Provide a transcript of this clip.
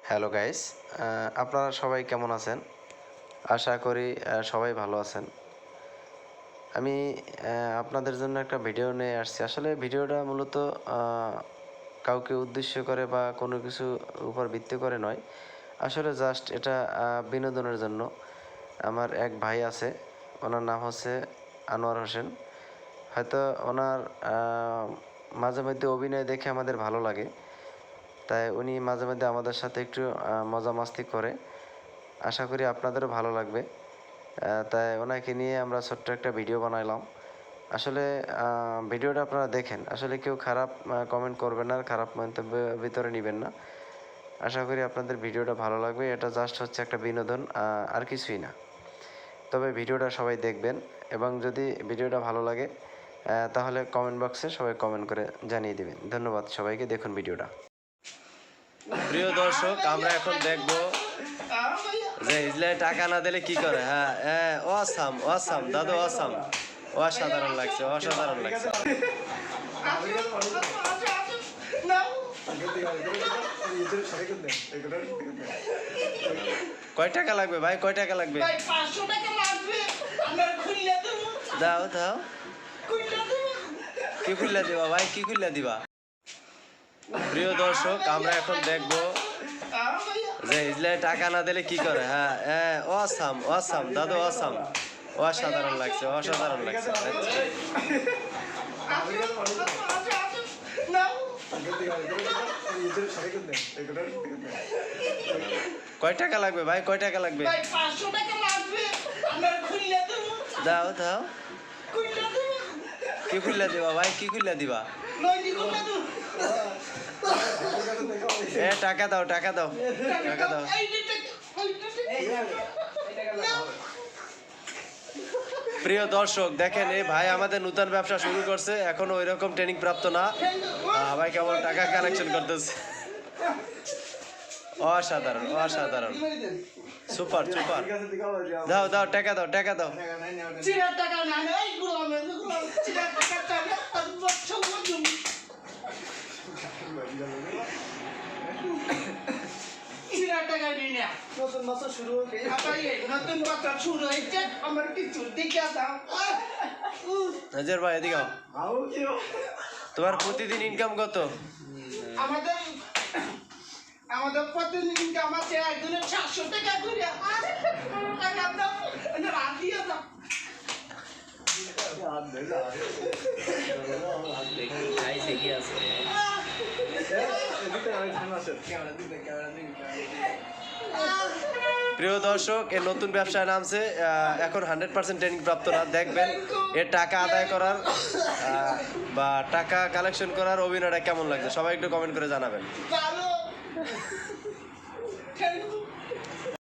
Hello guys, আপনারা সবাই কেমন আছেন? আশা করি সবাই ভালো আছেন। আমি আপনাদের জন্য একটা ভিডিও নিয়ে আসছি। আসলে ভিডিওটা মূলত কাউকে উদ্দেশ্য করে বা কোনো কিছু উপর ভিত্তি করে নয়। আসলে জাস্ট এটা বিনোদনের জন্য। আমার এক ভাই আছে, ওনার নাম হচ্ছে আনোয়ার হোসেন। হয়তো ওনার মাঝে মধ্যে অভিনয় দেখে আমাদের ভালো লাগে, তাই উনি মাঝে মধ্যে আমাদের সাথে একটু মজা মাস্তি করে। আশা করি আপনাদেরও ভালো লাগবে। তাই ওনাকে নিয়ে আমরা ছোট্ট একটা ভিডিও বানাইলাম। আসলে ভিডিওটা আপনারা দেখেন, আসলে কেউ খারাপ কমেন্ট করবেন না, খারাপ মন্তব্য ভিতরে নেবেন না। আশা করি আপনাদের ভিডিওটা ভালো লাগবে। এটা জাস্ট হচ্ছে একটা বিনোদন, আর কিছুই না। তবে ভিডিওটা সবাই দেখবেন, এবং যদি ভিডিওটা ভালো লাগে তাহলে কমেন্ট বক্সে সবাই কমেন্ট করে জানিয়ে দেবেন। ধন্যবাদ সবাইকে, দেখুন ভিডিওটা। প্রিয় দর্শক, আমরা এখন দেখব যে হিজলাই টাকা না দিলে কি করে। হ্যাঁ হ্যাঁ, অসাম অসাম দাদু, অসাম, অসাধারণ লাগছে, অসাধারণ লাগছে। কয় টাকা লাগবে ভাই, কয় টাকা লাগবে? দাও দাও, কি খুললা দিবা ভাই, কি খুললা দিবা? প্রিয় দর্শক, আমরা এখন দেখব যে হিজলাই টাকা না দিলে কি করে। হ্যাঁ হ্যাঁ, অসাম অসাম দাদু, অসাম, অসাধারণ লাগছে, অসাধারণ লাগছে। কয় টাকা লাগবে ভাই, কয় টাকা লাগবে? দাও দাও, কি খুললা দিবা ভাই, কি খুললা দিবা? টাকা দাও, টাকা দাও, টাকা দাও। প্রিয় দর্শক, দেখেন এই ভাই আমাদের নতুন ব্যবসা শুরু করছে, এখনো ওই রকম ট্রেনিং প্রাপ্ত না। ভাই কেমন টাকা কালেকশন করতেছে, অসাধারণ অসাধারণ, সুপার সুপার। দাও দাও, টাকা দাও, টাকা দাও। নতুন বছর শুরু হয়েছে, আমার কিছু দিকে দাও। হাজার ভাই এদিকে তোমার প্রতিদিন ইনকাম কত? আমাদের প্রতিদিন ইনকাম আছে একজনের 700 টাকা করে। প্রিয় দর্শক, এর নতুন ব্যবসায় নামছে, এখন 100% ট্রেনিং প্রাপ্ত না। দেখবেন এর টাকা আদায় করার বা টাকা কালেকশন করার অভিনয়টা কেমন লাগছে, সবাই একটু কমেন্ট করে জানাবেন।